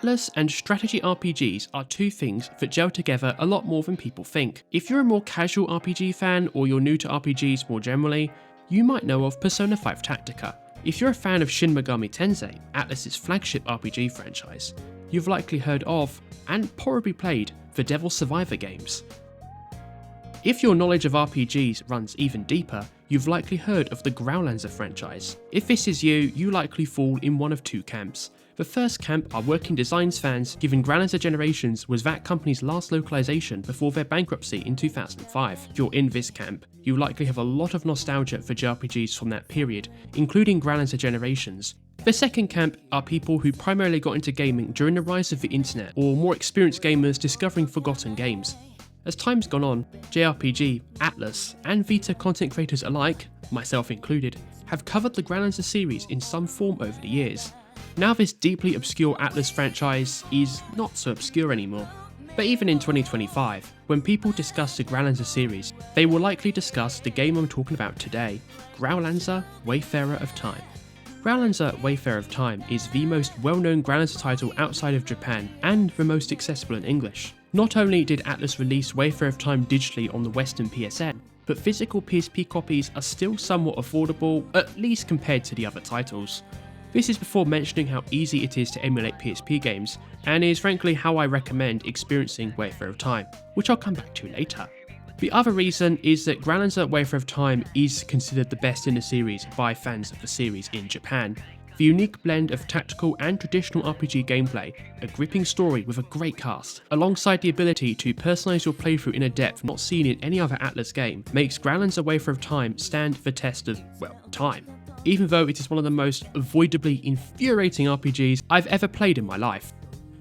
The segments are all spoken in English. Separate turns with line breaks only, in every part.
ATLUS and strategy RPGs are two things that gel together a lot more than people think. If you're a more casual RPG fan or you're new to RPGs more generally, you might know of Persona 5 Tactica. If you're a fan of Shin Megami Tensei, ATLUS's flagship RPG franchise, you've likely heard of, and probably played, the Devil Survivor games. If your knowledge of RPGs runs even deeper, you've likely heard of the Growlanser franchise. If this is you likely fall in one of two camps. The first camp are working designs fans, given Growlanser Generations was that company's last localization before their bankruptcy in 2005. If you're in this camp, you likely have a lot of nostalgia for JRPGs from that period, including Growlanser Generations. The second camp are people who primarily got into gaming during the rise of the internet, or more experienced gamers discovering forgotten games. As time's gone on, JRPG, ATLUS, and Vita content creators alike, myself included, have covered the Growlanser series in some form over the years. Now this deeply obscure ATLUS franchise is not so obscure anymore. But even in 2025, when people discuss the Growlanser series, they will likely discuss the game I'm talking about today, Growlanser Wayfarer of Time. Growlanser Wayfarer of Time is the most well-known Growlanser title outside of Japan, and the most accessible in English. Not only did ATLUS release Wayfarer of Time digitally on the Western PSN, but physical PSP copies are still somewhat affordable, at least compared to the other titles. This is before mentioning how easy it is to emulate PSP games, and is frankly how I recommend experiencing Wayfarer of Time, which I'll come back to later. The other reason is that Growlanser Wayfarer of Time is considered the best in the series by fans of the series in Japan. The unique blend of tactical and traditional RPG gameplay, a gripping story with a great cast, alongside the ability to personalise your playthrough in a depth not seen in any other ATLUS game, makes Growlanser Wayfarer of Time stand the test of, well, time. Even though it is one of the most avoidably infuriating RPGs I've ever played in my life.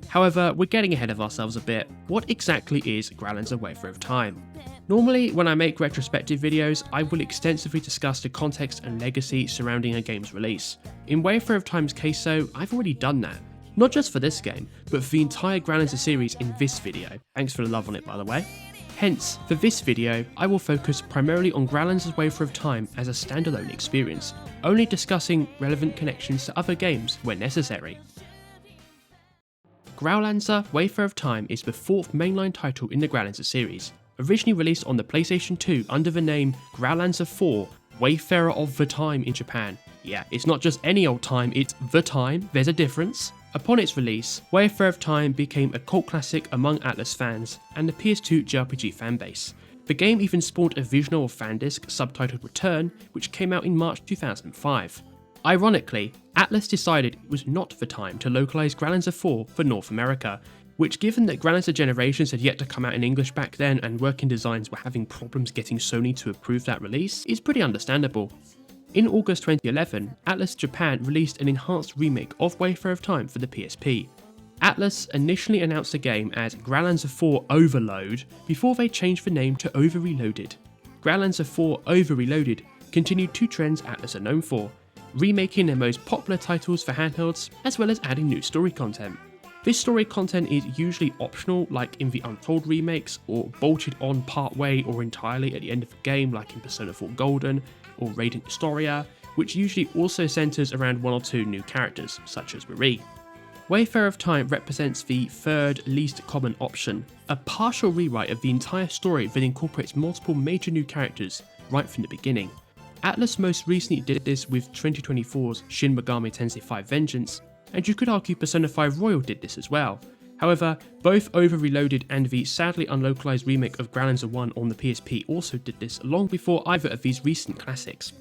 However, we're getting ahead of ourselves a bit. What exactly is Growlanser Wayfarer of Time? Normally, when I make retrospective videos, I will extensively discuss the context and legacy surrounding a game's release. In Wayfarer of Time's case though, I've already done that. Not just for this game, but for the entire Growlanser series in this video. Thanks for the love on it, by the way. Hence, for this video, I will focus primarily on Growlanser's Wayfarer of Time as a standalone experience, only discussing relevant connections to other games where necessary. Growlanser Wayfarer of Time is the fourth mainline title in the Growlanser series, originally released on the PlayStation 2 under the name Growlanser IV, Wayfarer of the Time in Japan. Yeah, it's not just any old time, it's the time, there's a difference. Upon its release, Wayfarer of Time became a cult classic among ATLUS fans and the PS2 JRPG fanbase. The game even spawned a visual of Fandisc subtitled Return, which came out in March 2005. Ironically, ATLUS decided it was not the time to localise Growlanser IV for North America, which, given that Growlanser Generations had yet to come out in English back then and working designs were having problems getting Sony to approve that release, is pretty understandable. In August 2011, ATLUS Japan released an enhanced remake of Wayfarer of Time for the PSP. ATLUS initially announced the game as Growlanser IV Overload before they changed the name to Over Reloaded. Growlanser IV Over Reloaded continued two trends ATLUS are known for, remaking their most popular titles for handhelds, as well as adding new story content. This story content is usually optional, like in the Untold remakes, or bolted on partway or entirely at the end of the game, like in Persona 4 Golden or Radiant Historia, which usually also centres around one or two new characters, such as Marie. Wayfarer of Time represents the third least common option, a partial rewrite of the entire story that incorporates multiple major new characters right from the beginning. ATLUS most recently did this with 2024's Shin Megami Tensei 5 Vengeance, and you could argue Persona 5 Royal did this as well. However, both Over Reloaded and the sadly unlocalized remake of Growlanser 1 on the PSP also did this long before either of these recent classics.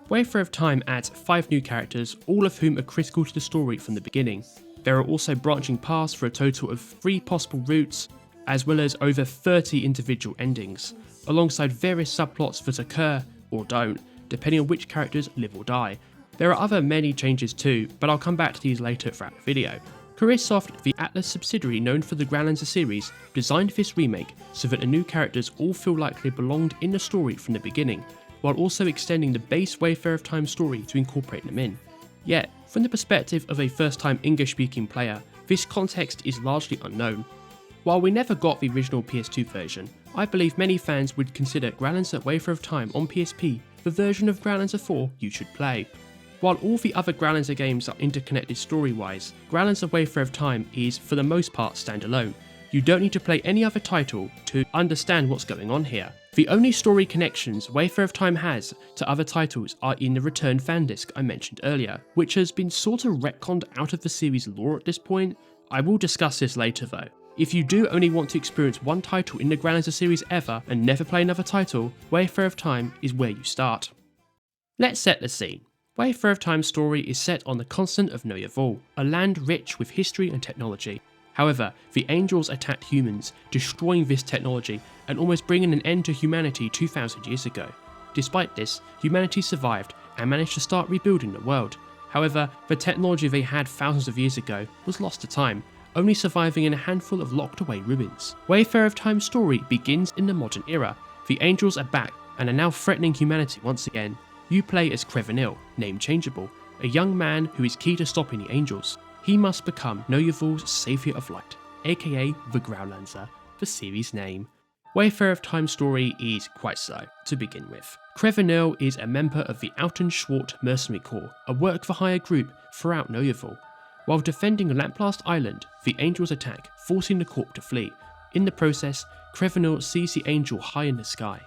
Wayfarer of Time adds 5 new characters, all of whom are critical to the story from the beginning. There are also branching paths for a total of 3 possible routes, as well as over 30 individual endings, alongside various subplots that occur, or don't, depending on which characters live or die. There are other many changes too, but I'll come back to these later throughout the video. Careersoft, the ATLUS subsidiary known for the Growlanser series, designed this remake so that the new characters all feel like they belonged in the story from the beginning, while also extending the base Wayfarer of Time story to incorporate them in. Yet, from the perspective of a first-time English-speaking player, this context is largely unknown. While we never got the original PS2 version, I believe many fans would consider Growlanser Wayfarer of Time on PSP the version of Growlanser 4 you should play. While all the other Growlanser games are interconnected story-wise, Growlanser Wayfarer of Time is for the most part standalone. You don't need to play any other title to understand what's going on here. The only story connections Wayfarer of Time has to other titles are in the returned Fandisc I mentioned earlier, which has been sort of retconned out of the series lore at this point. I will discuss this later though. If you do only want to experience one title in the Growlanser series ever and never play another title, Wayfarer of Time is where you start. Let's set the scene. Wayfarer of Time's story is set on the continent of Noyavul, a land rich with history and technology. However, the angels attacked humans, destroying this technology and almost bringing an end to humanity 2,000 years ago. Despite this, humanity survived and managed to start rebuilding the world. However, the technology they had thousands of years ago was lost to time, only surviving in a handful of locked away ruins. Wayfarer of Time's story begins in the modern era. The angels are back and are now threatening humanity once again. You play as Crevanille, name changeable, a young man who is key to stopping the angels. He must become Noyavul's Saviour of Light, aka the Growlanser, the series name. Wayfarer of Time's story is quite slow, to begin with. Crevanille is a member of the Altenschwart Mercenary Corps, a work-for-hire group throughout Noyavul. While defending Lamplast Island, the angels attack, forcing the Corps to flee. In the process, Crevanille sees the angel high in the sky.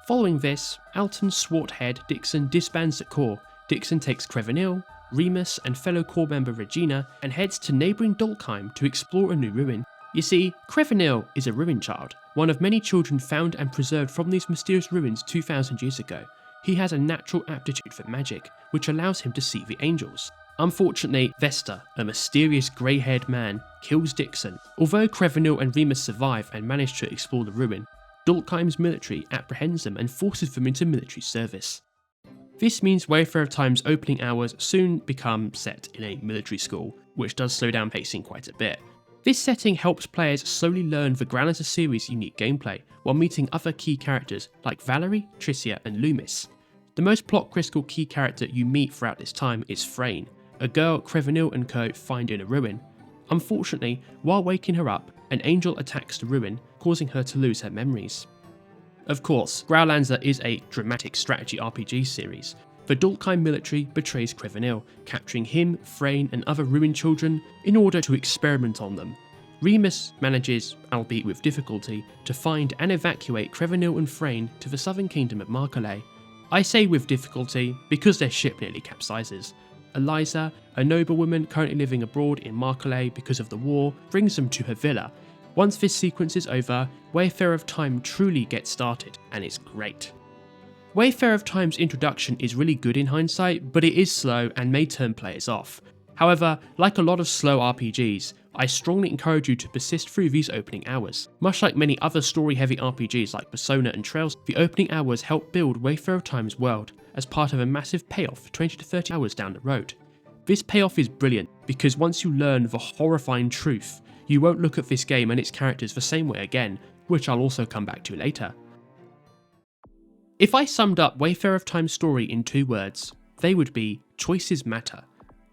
Following this, Altenschwart head Dixon disbands the Corps. Dixon takes Crevanille, Remus and fellow Corps member Regina and heads to neighbouring Dulkheim to explore a new ruin. You see, Crevanille is a ruin child, one of many children found and preserved from these mysterious ruins 2,000 years ago. He has a natural aptitude for magic, which allows him to see the angels. Unfortunately, Vesta, a mysterious grey-haired man, kills Dixon. Although Crevanille and Remus survive and manage to explore the ruin, Dulkheim's military apprehends them and forces them into military service. This means Wayfarer of Time's opening hours soon become set in a military school, which does slow down pacing quite a bit. This setting helps players slowly learn the Growlanser series' unique gameplay, while meeting other key characters like Valerie, Tricia and Loomis. The most plot-critical key character you meet throughout this time is Frayne, a girl Crevanille and co find in a ruin. Unfortunately, while waking her up, an angel attacks the ruin, causing her to lose her memories. Of course, Growlanser is a dramatic strategy RPG series. The Dulkheim military betrays Crevanille, capturing him, Frayne and other ruined children in order to experiment on them. Remus manages, albeit with difficulty, to find and evacuate Crevanille and Frayne to the southern kingdom of Masterclass. I say with difficulty because their ship nearly capsizes. Eliza, a noblewoman currently living abroad in Masterclass because of the war, brings them to her villa. Once this sequence is over, Wayfarer of Time truly gets started, and it's great. Wayfarer of Time's introduction is really good in hindsight, but it is slow and may turn players off. However, like a lot of slow RPGs, I strongly encourage you to persist through these opening hours. Much like many other story-heavy RPGs like Persona and Trails, the opening hours help build Wayfarer of Time's world as part of a massive payoff 20 to 30 hours down the road. This payoff is brilliant because once you learn the horrifying truth, you won't look at this game and its characters the same way again, which I'll also come back to later. If I summed up Wayfarer of Time's story in 2 words, they would be choices matter.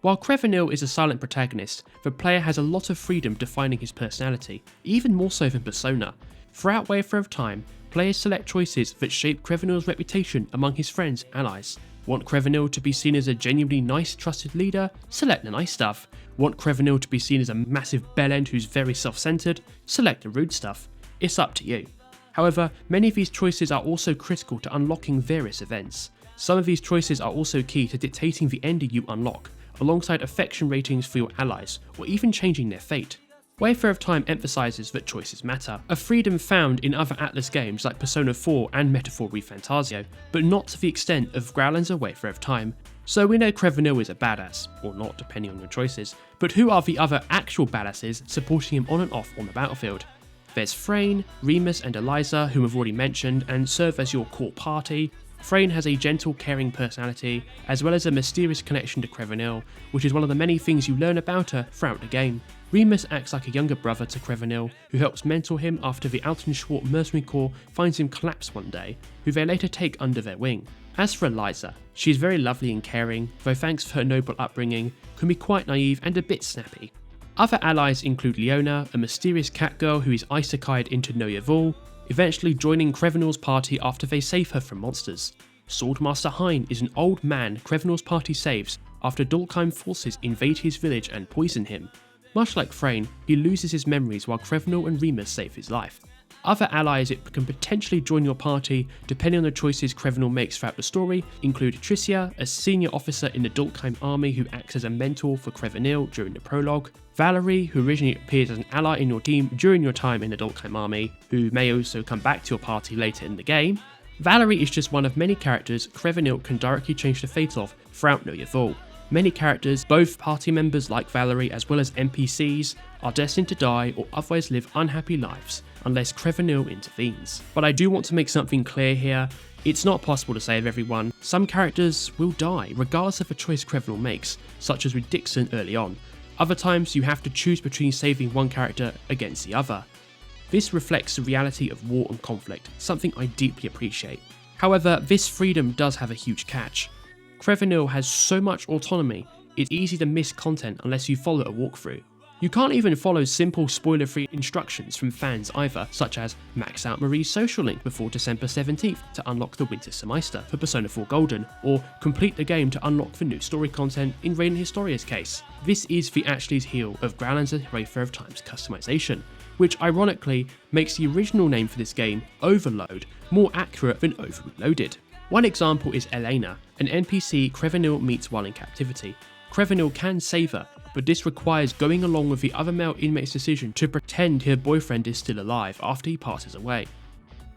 While Crevanille is a silent protagonist, the player has a lot of freedom defining his personality, even more so than Persona. Throughout Wayfarer of Time, players select choices that shape Crevanille's reputation among his friends and allies. Want Crevanille to be seen as a genuinely nice, trusted leader? Select the nice stuff. Want Crevanille to be seen as a massive bellend who's very self-centered? Select the rude stuff. It's up to you. However, many of these choices are also critical to unlocking various events. Some of these choices are also key to dictating the ending you unlock, alongside affection ratings for your allies, or even changing their fate. Wayfarer of Time emphasises that choices matter, a freedom found in other ATLUS games like Persona 4 and Metaphor ReFantazio, but not to the extent of Growlanser Wayfarer of Time. So we know Crevanille is a badass, or not depending on your choices, but who are the other actual badasses supporting him on and off on the battlefield? There's Frayne, Remus and Eliza, whom I've already mentioned, and serve as your core party. Frayne has a gentle, caring personality, as well as a mysterious connection to Crevanille, which is one of the many things you learn about her throughout the game. Remus acts like a younger brother to Crevanille, who helps mentor him after the Altenschwart Mercenary Corps finds him collapse one day, who they later take under their wing. As for Eliza, she is very lovely and caring, though thanks to her noble upbringing, can be quite naive and a bit snappy. Other allies include Leona, a mysterious cat girl who is isekai'd into Noyavul, eventually joining Crevanille's party after they save her from monsters. Swordmaster Hein is an old man Crevanille's party saves after Dulkheim forces invade his village and poison him. Much like Thrain, he loses his memories while Crevanille and Remus save his life. Other allies that can potentially join your party depending on the choices Crevanille makes throughout the story include Tricia, a senior officer in the Dulkheim army who acts as a mentor for Crevanille during the prologue, Valerie, who originally appeared as an ally in your team during your time in the Dulkheim army, who may also come back to your party later in the game. Valerie is just one of many characters Crevanille can directly change the fate of throughout No Yavul. Many characters, both party members like Valerie as well as NPCs, are destined to die or otherwise live unhappy lives unless Crevanille intervenes. But I do want to make something clear here, it's not possible to save everyone. Some characters will die regardless of the choice Crevanille makes, such as with Dixon early on. Other times you have to choose between saving one character against the other. This reflects the reality of war and conflict, something I deeply appreciate. However, this freedom does have a huge catch. Crevanille has so much autonomy, it's easy to miss content unless you follow a walkthrough. You can't even follow simple spoiler-free instructions from fans either, such as max out Marie's social link before December 17th to unlock the Winter Semester for Persona 4 Golden, or complete the game to unlock the new story content in Radiant Historia's case. This is the Achilles heel of Growlanser Wayfarer of Time's customization, which ironically makes the original name for this game, Overload, more accurate than Overloaded. One example is Elena, an NPC Crevanille meets while in captivity. Crevanille can save her, but this requires going along with the other male inmate's decision to pretend her boyfriend is still alive after he passes away.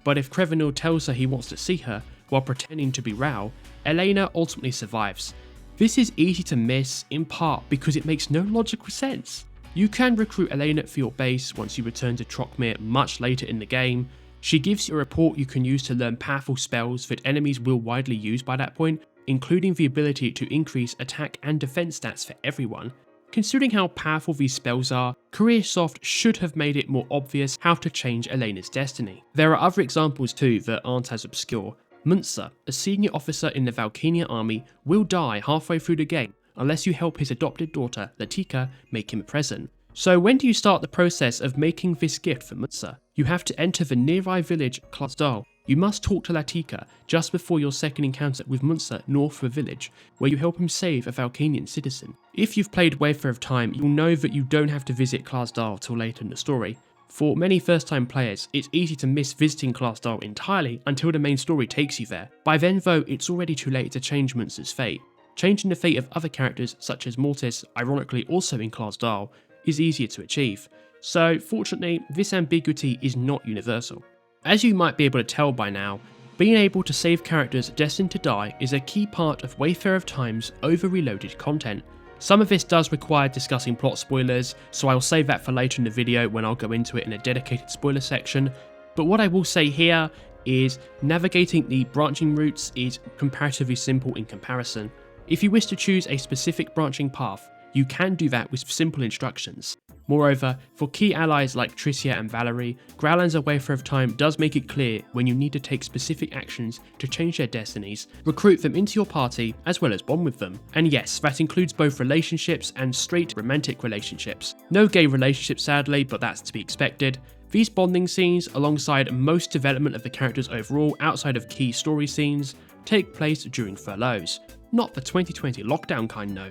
But if Crevanille tells her he wants to see her while pretending to be Rao, Elena ultimately survives. This is easy to miss, in part because it makes no logical sense. You can recruit Elena for your base once you return to Trocmere much later in the game. She gives you a report you can use to learn powerful spells that enemies will widely use by that point, including the ability to increase attack and defense stats for everyone. Considering how powerful these spells are, Careersoft should have made it more obvious how to change Elena's destiny. There are other examples too that aren't as obscure. Munzer, a senior officer in the Valkynia army, will die halfway through the game unless you help his adopted daughter, Latika, make him a present. So when do you start the process of making this gift for Munzer? You have to enter the nearby village Klarsdal. You must talk to Latika just before your second encounter with Munzer north of the village, where you help him save a Valkynian citizen. If you've played Wayfarer of Time, you'll know that you don't have to visit Klarsdal till later in the story. For many first time players, it's easy to miss visiting Klarsdal entirely until the main story takes you there. By then though, it's already too late to change Munzer's fate. Changing the fate of other characters such as Mortis, ironically also in Klarsdal, is easier to achieve, so fortunately this ambiguity is not universal. As you might be able to tell by now, being able to save characters destined to die is a key part of Wayfarer of Time's over-reloaded content. Some of this does require discussing plot spoilers, so I'll save that for later in the video when I'll go into it in a dedicated spoiler section, but what I will say here is navigating the branching routes is comparatively simple in comparison. If you wish to choose a specific branching path, you can do that with simple instructions. Moreover, for key allies like Tricia and Valerie, Growlanser Wayfarer of Time does make it clear when you need to take specific actions to change their destinies, recruit them into your party, as well as bond with them. And yes, that includes both relationships and straight romantic relationships. No gay relationships sadly, but that's to be expected. These bonding scenes, alongside most development of the characters overall outside of key story scenes, take place during furloughs. Not the 2020 lockdown kind no.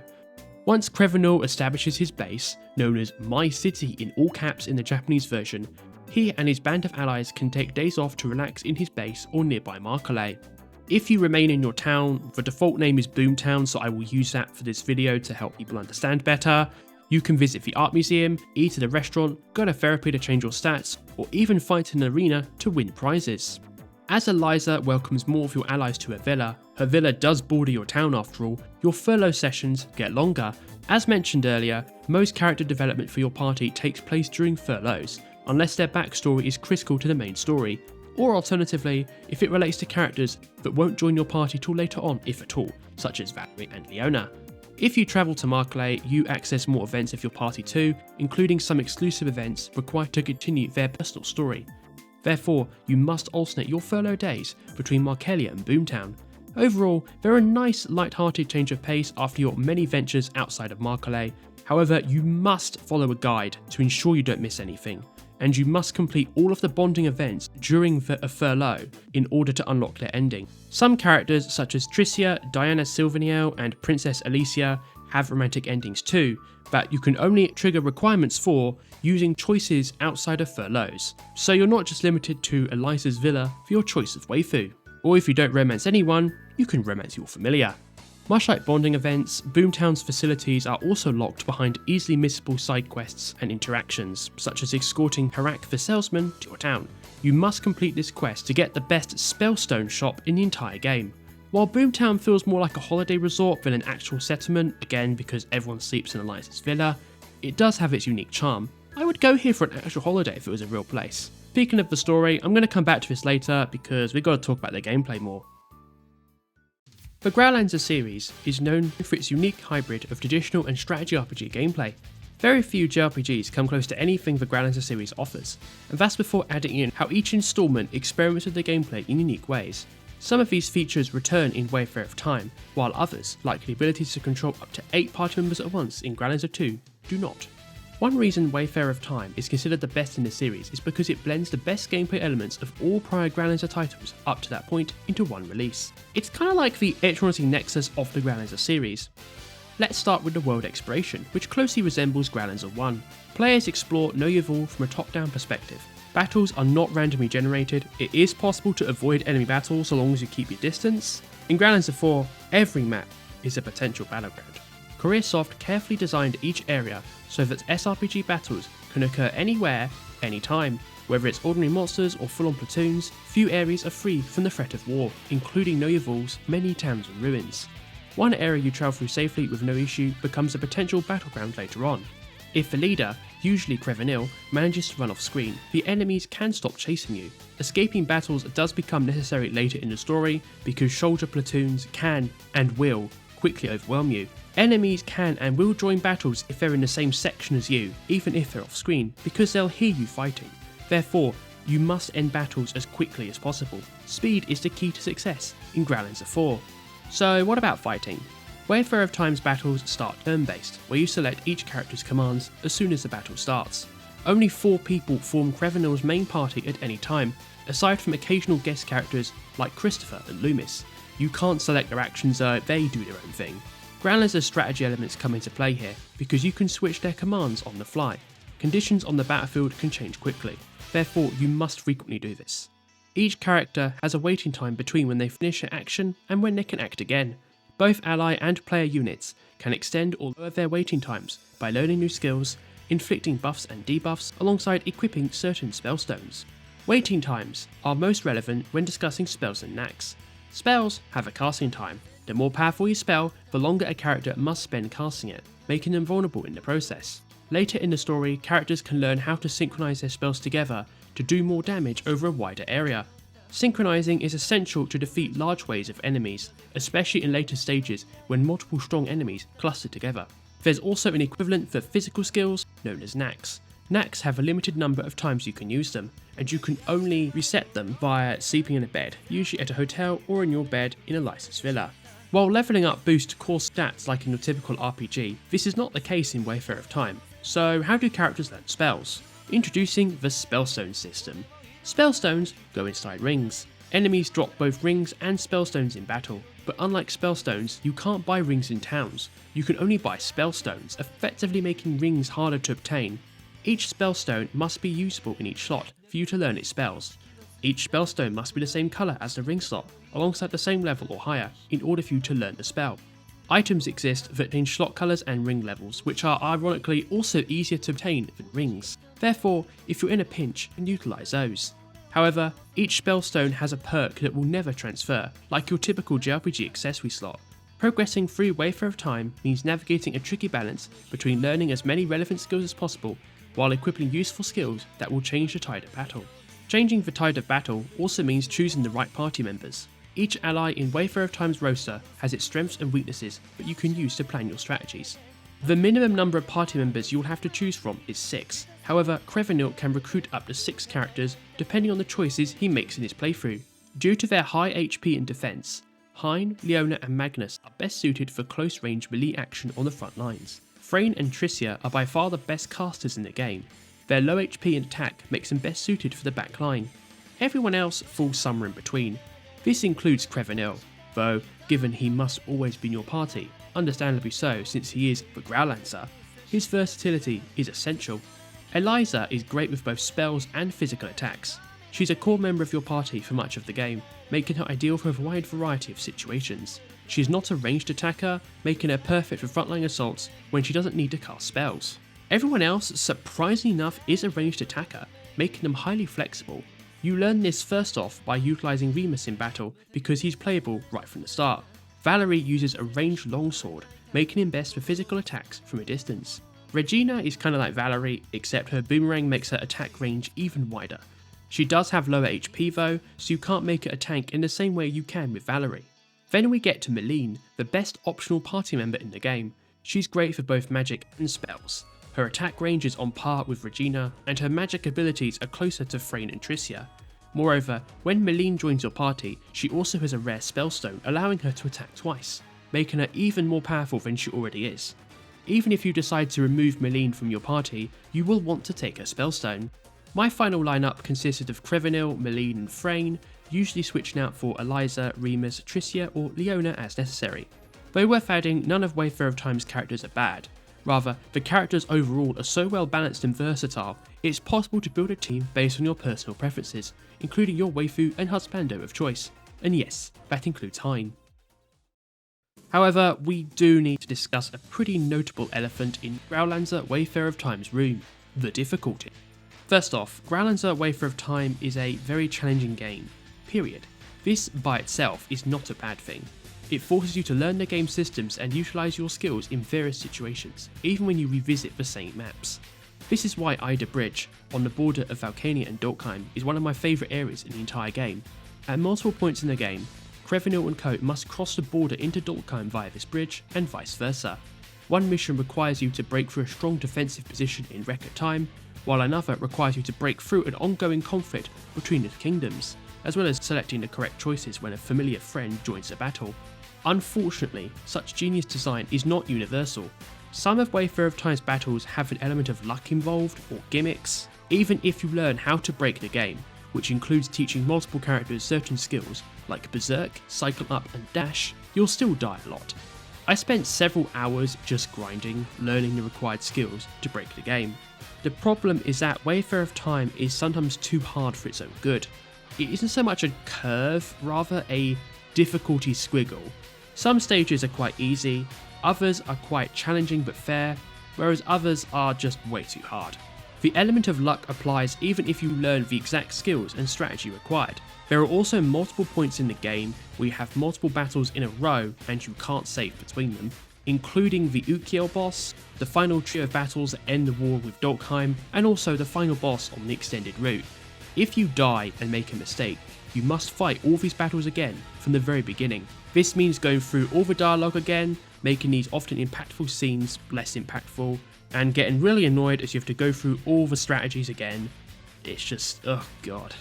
Once Crevanille establishes his base, known as My City in all caps in the Japanese version, he and his band of allies can take days off to relax in his base or nearby Markale. If you remain in your town, the default name is Boomtown, so I will use that for this video to help people understand better. You can visit the art museum, eat at a restaurant, go to therapy to change your stats, or even fight in an arena to win prizes. As Eliza welcomes more of your allies to her villa does border your town after all, your furlough sessions get longer. As mentioned earlier, most character development for your party takes place during furloughs, unless their backstory is critical to the main story, or alternatively, if it relates to characters that won't join your party till later on if at all, such as Valerie and Leona. If you travel to Markale, you access more events of your party too, including some exclusive events required to continue their personal story. Therefore, you must alternate your furlough days between Markelia and Boomtown. Overall, they're a nice, light-hearted change of pace after your many ventures outside of Markale. However, you must follow a guide to ensure you don't miss anything. and you must complete all of the bonding events during a furlough in order to unlock their ending. Some characters such as Tricia, Diana Silvernail and Princess Alicia have romantic endings too, but you can only trigger requirements for using choices outside of furloughs. So you're not just limited to Eliza's villa for your choice of waifu. Or if you don't romance anyone, you can romance your familiar. Much like bonding events, Boomtown's facilities are also locked behind easily missable side quests and interactions, such as escorting Harak the salesman to your town. You must complete this quest to get the best spellstone shop in the entire game. While Boomtown feels more like a holiday resort than an actual settlement, again because everyone sleeps in Eliza's villa, it does have its unique charm. I would go here for an actual holiday if it was a real place. Speaking of the story, I'm going to come back to this later because we've got to talk about the gameplay more. The Growlanser series is known for its unique hybrid of traditional and strategy RPG gameplay. Very few JRPGs come close to anything the Growlanser series offers, and that's before adding in how each installment experiments with the gameplay in unique ways. Some of these features return in Wayfarer of Time, while others, like the ability to control up to 8 party members at once in Growlanser 2, do not. One reason Wayfarer of Time is considered the best in the series is because it blends the best gameplay elements of all prior Growlanser titles up to that point into one release. It's kind of like the electronic nexus of the Growlanser series. Let's start with the world exploration, which closely resembles Growlanser 1. Players explore Know Your All from a top-down perspective. Battles are not randomly generated, it is possible to avoid enemy battles so long as you keep your distance. In Growlanser 4, every map is a potential battleground. Careersoft carefully designed each area so that SRPG battles can occur anywhere, anytime. Whether it's ordinary monsters or full-on platoons, few areas are free from the threat of war, including Know Your All's many towns and ruins. One area you travel through safely with no issue becomes a potential battleground later on. If the leader, usually Crevanille, manages to run off screen, the enemies can stop chasing you. Escaping battles does become necessary later in the story because soldier platoons can and will quickly overwhelm you. Enemies can and will join battles if they're in the same section as you, even if they're off screen, because they'll hear you fighting. Therefore, you must end battles as quickly as possible. Speed is the key to success in Growlanser 4. So what about fighting? Wayfarer of Time's battles start turn-based, where you select each character's commands as soon as the battle starts. Only 4 people form Crevanille's main party at any time, aside from occasional guest characters like Christopher and Loomis. You can't select their actions, they do their own thing. Growlanser's strategy elements come into play here, because you can switch their commands on the fly. Conditions on the battlefield can change quickly, therefore you must frequently do this. Each character has a waiting time between when they finish an action and when they can act again. Both ally and player units can extend or lower their waiting times by learning new skills, inflicting buffs and debuffs, alongside equipping certain spellstones. Waiting times are most relevant when discussing spells and knacks. Spells have a casting time. The more powerful your spell, the longer a character must spend casting it, making them vulnerable in the process. Later in the story, characters can learn how to synchronize their spells together to do more damage over a wider area. Synchronizing is essential to defeat large waves of enemies, especially in later stages when multiple strong enemies cluster together. There's also an equivalent for physical skills known as knacks. Knacks have a limited number of times you can use them, and you can only reset them via sleeping in a bed, usually at a hotel or in your bed in a licensed villa. While leveling up boosts core stats like in your typical RPG, this is not the case in Wayfarer of Time. So how do characters learn spells? Introducing the Spellstone system. Spellstones go inside rings. Enemies drop both rings and spellstones in battle, but unlike spellstones, you can't buy rings in towns. You can only buy spellstones, effectively making rings harder to obtain. Each spellstone must be usable in each slot for you to learn its spells. Each spellstone must be the same colour as the ring slot, alongside the same level or higher, in order for you to learn the spell. Items exist that contain slot colours and ring levels, which are ironically also easier to obtain than rings. Therefore, if you're in a pinch, you can utilise those. However, each spellstone has a perk that will never transfer, like your typical JRPG accessory slot. Progressing through Wayfarer of Time means navigating a tricky balance between learning as many relevant skills as possible, while equipping useful skills that will change the tide of battle. Changing the tide of battle also means choosing the right party members. Each ally in Wayfarer of Time's roster has its strengths and weaknesses that you can use to plan your strategies. The minimum number of party members you'll have to choose from is 6. However, Crevanille can recruit up to 6 characters depending on the choices he makes in his playthrough. Due to their high HP and defense, Hein, Leona and Magnus are best suited for close range melee action on the front lines. Frayne and Tricia are by far the best casters in the game. Their low HP and attack makes them best suited for the back line. Everyone else falls somewhere in between. This includes Crevanille, though given he must always be in your party, understandably so since he is the Growlanser, his versatility is essential. Eliza is great with both spells and physical attacks. She's a core member of your party for much of the game, making her ideal for a wide variety of situations. She's not a ranged attacker, making her perfect for frontline assaults when she doesn't need to cast spells. Everyone else, surprisingly enough, is a ranged attacker, making them highly flexible. You learn this first off by utilising Remus in battle because he's playable right from the start. Valerie uses a ranged longsword, making him best for physical attacks from a distance. Regina is kinda like Valerie, except her boomerang makes her attack range even wider. She does have lower HP though, so you can't make her a tank in the same way you can with Valerie. Then we get to Milene, the best optional party member in the game. She's great for both magic and spells. Her attack range is on par with Regina, and her magic abilities are closer to Frayne and Tricia. Moreover, when Milene joins your party, she also has a rare spellstone allowing her to attack twice, making her even more powerful than she already is. Even if you decide to remove Milene from your party, you will want to take her spellstone. My final lineup consisted of Crevanille, Milene and Frayne, usually switching out for Eliza, Remus, Tricia or Leona as necessary. Though worth adding, none of Wayfarer of Time's characters are bad. Rather, the characters overall are so well balanced and versatile, it's possible to build a team based on your personal preferences, including your waifu and husbando of choice. And yes, that includes Hein. However, we do need to discuss a pretty notable elephant in Growlanser Wayfarer of Time's room, the difficulty. First off, Growlanser Wayfarer of Time is a very challenging game, period. This by itself is not a bad thing. It forces you to learn the game systems and utilise your skills in various situations, even when you revisit the same maps. This is why Ida Bridge, on the border of Valkania and Dulkheim, is one of my favourite areas in the entire game. At multiple points in the game, Crevanille and co must cross the border into Dulkheim via this bridge, and vice versa. One mission requires you to break through a strong defensive position in record time, while another requires you to break through an ongoing conflict between the kingdoms, as well as selecting the correct choices when a familiar friend joins the battle. Unfortunately, such genius design is not universal. Some of Wayfarer of Time's battles have an element of luck involved, or gimmicks. Even if you learn how to break the game, which includes teaching multiple characters certain skills like Berserk, Cycle Up and Dash, you'll still die a lot. I spent several hours just grinding, learning the required skills to break the game. The problem is that Wayfarer of Time is sometimes too hard for its own good. It isn't so much a curve, rather a difficulty squiggle. Some stages are quite easy, others are quite challenging but fair, whereas others are just way too hard. The element of luck applies even if you learn the exact skills and strategy required. There are also multiple points in the game where you have multiple battles in a row and you can't save between them, including the Ukiel boss, the final trio of battles that end the war with Dulkheim, and also the final boss on the extended route. If you die and make a mistake, you must fight all these battles again from the very beginning. This means going through all the dialogue again, making these often impactful scenes less impactful, and getting really annoyed as you have to go through all the strategies again. It's just, oh god.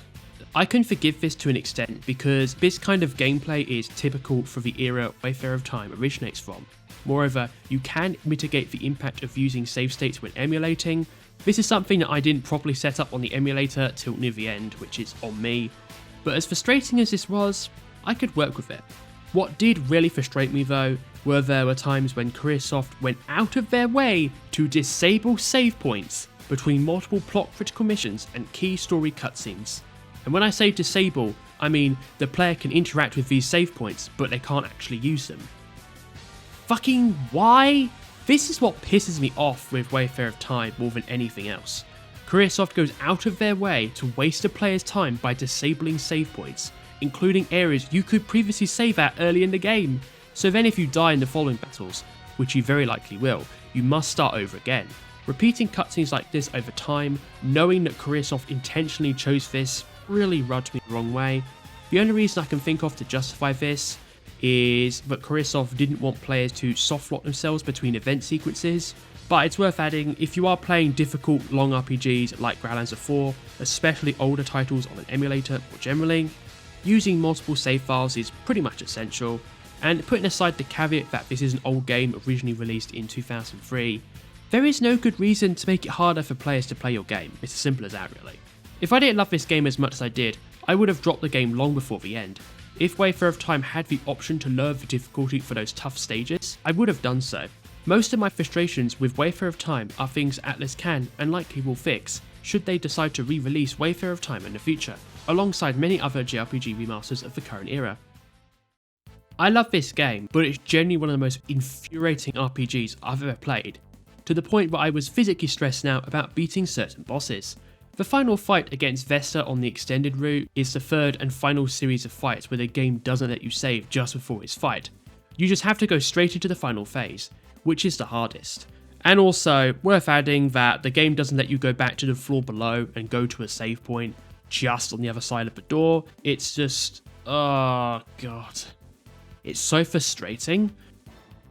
I can forgive this to an extent because this kind of gameplay is typical for the era Wayfarer of Time originates from. Moreover, you can mitigate the impact of using save states when emulating. This is something that I didn't properly set up on the emulator till near the end, which is on me. But as frustrating as this was, I could work with it. What did really frustrate me though, there were times when Careersoft went out of their way to disable save points between multiple plot critical missions and key story cutscenes. And when I say disable, I mean the player can interact with these save points, but they can't actually use them. Fucking why? This is what pisses me off with Wayfarer of Time more than anything else. Careersoft goes out of their way to waste a player's time by disabling save points, including areas you could previously save at early in the game. So then if you die in the following battles, which you very likely will, you must start over again. Repeating cutscenes like this over time, knowing that Careersoft intentionally chose this, really rubbed me the wrong way. The only reason I can think of to justify this is that Careersoft didn't want players to soft lock themselves between event sequences, but it's worth adding, if you are playing difficult long RPGs like Growlanser IV, especially older titles on an emulator or generally, using multiple save files is pretty much essential, and putting aside the caveat that this is an old game originally released in 2003, There is no good reason to make it harder for players to play your game, it's as simple as that really. If I didn't love this game as much as I did, I would have dropped the game long before the end. If Wayfarer of Time had the option to lower the difficulty for those tough stages, I would have done so. Most of my frustrations with Wayfarer of Time are things Atlus can and likely will fix, should they decide to re-release Wayfarer of Time in the future, alongside many other JRPG remasters of the current era. I love this game, but it's genuinely one of the most infuriating RPGs I've ever played, to the point where I was physically stressed out about beating certain bosses. The final fight against Vesta on the extended route is the third and final series of fights where the game doesn't let you save just before his fight. You just have to go straight into the final phase, which is the hardest. And also, worth adding that the game doesn't let you go back to the floor below and go to a save point just on the other side of the door. It's just, oh god. It's so frustrating.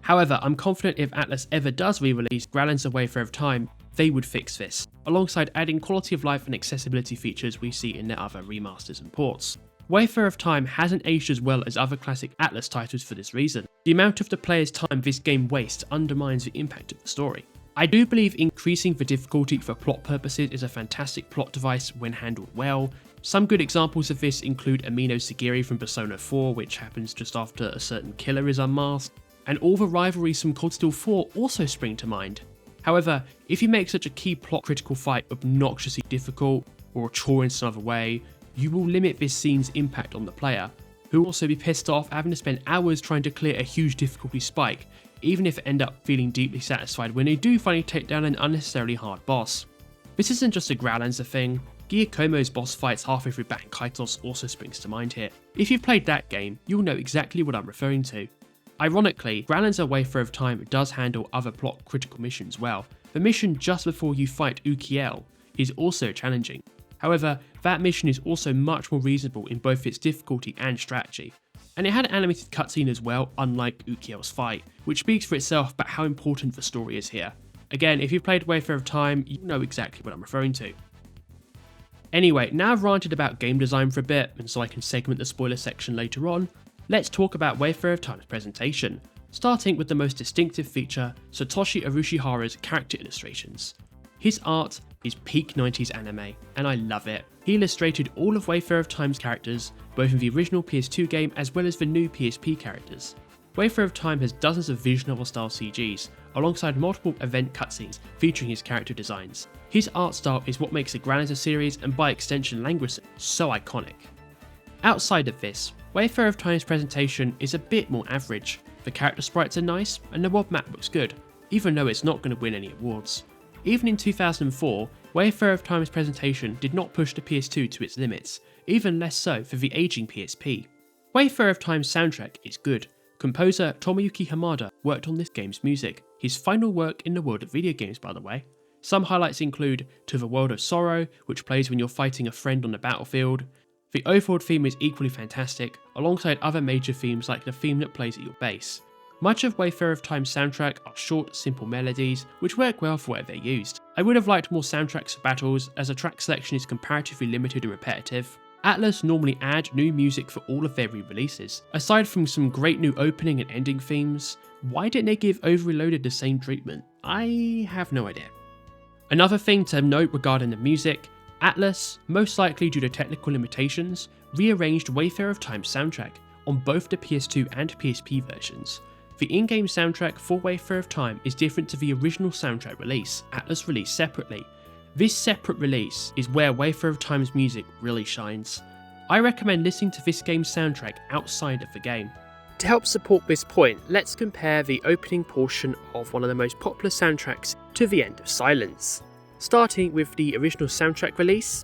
However, I'm confident if Atlus ever does re-release Growlanser Wayfarer of Time, they would fix this, alongside adding quality of life and accessibility features we see in their other remasters and ports. Wayfarer of Time hasn't aged as well as other classic Atlus titles for this reason. The amount of the player's time this game wastes undermines the impact of the story. I do believe increasing the difficulty for plot purposes is a fantastic plot device when handled well. Some good examples of this include Amino Sagiri from Persona 4, which happens just after a certain killer is unmasked, and all the rivalries from Cold Steel 4 also spring to mind. However, if you make such a key plot critical fight obnoxiously difficult, or a chore in some other way, you will limit this scene's impact on the player, who will also be pissed off having to spend hours trying to clear a huge difficulty spike, even if they end up feeling deeply satisfied when they do finally take down an unnecessarily hard boss. This isn't just a Growlanser thing. Giacomo's boss fights halfway through Baton Kaitos also springs to mind here. If you've played that game, you'll know exactly what I'm referring to. Ironically, Growlanser Wayfarer of Time does handle other plot critical missions well. The mission just before you fight Ukiel is also challenging. However, that mission is also much more reasonable in both its difficulty and strategy. And it had an animated cutscene as well, unlike Ukiel's fight, which speaks for itself about how important the story is here. Again, if you've played Wayfarer of Time, you know exactly what I'm referring to. Anyway, now I've ranted about game design for a bit, and so I can segment the spoiler section later on, let's talk about Wayfarer of Time's presentation, starting with the most distinctive feature, Satoshi Arushihara's character illustrations. His art is peak 90s anime, and I love it. He illustrated all of Wayfarer of Time's characters, both in the original PS2 game as well as the new PSP characters. Wayfarer of Time has dozens of visual novel style CGs, alongside multiple event cutscenes featuring his character designs. His art style is what makes the Growlanser series, and by extension Langrisser, so iconic. Outside of this, Wayfarer of Time's presentation is a bit more average. The character sprites are nice, and the world map looks good, even though it's not going to win any awards. Even in 2004, Wayfarer of Time's presentation did not push the PS2 to its limits, even less so for the aging PSP. Wayfarer of Time's soundtrack is good. Composer Tomoyuki Hamada worked on this game's music, his final work in the world of video games by the way. Some highlights include To the World of Sorrow, which plays when you're fighting a friend on the battlefield. The overall theme is equally fantastic, alongside other major themes like the theme that plays at your base. Much of Wayfarer of Time's soundtrack are short, simple melodies, which work well for where they're used. I would have liked more soundtracks for battles, as the track selection is comparatively limited and repetitive. Atlus normally add new music for all of their re-releases. Aside from some great new opening and ending themes, why didn't they give Overreloaded the same treatment? I have no idea. Another thing to note regarding the music, Atlus, most likely due to technical limitations, rearranged Wayfarer of Time's soundtrack on both the PS2 and PSP versions. The in-game soundtrack for Wayfarer of Time is different to the original soundtrack release, Atlus released separately. This separate release is where Wayfarer of Time's music really shines. I recommend listening to this game's soundtrack outside of the game. To help support this point, let's compare the opening portion of one of the most popular soundtracks to The End of Silence. Starting with the original soundtrack release.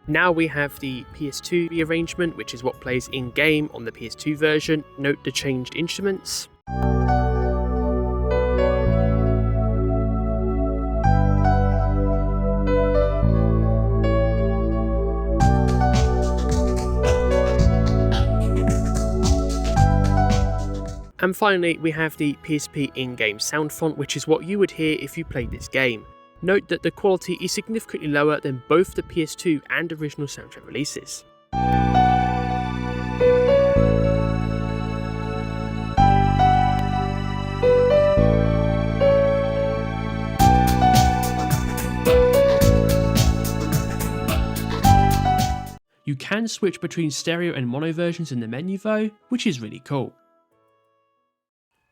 Now we have the PS2 rearrangement, which is what plays in-game on the PS2 version. Note the changed instruments. And finally, we have the PSP in-game sound font, which is what you would hear if you played this game. Note that the quality is significantly lower than both the PS2 and original soundtrack releases. You can switch between stereo and mono versions in the menu though, which is really cool.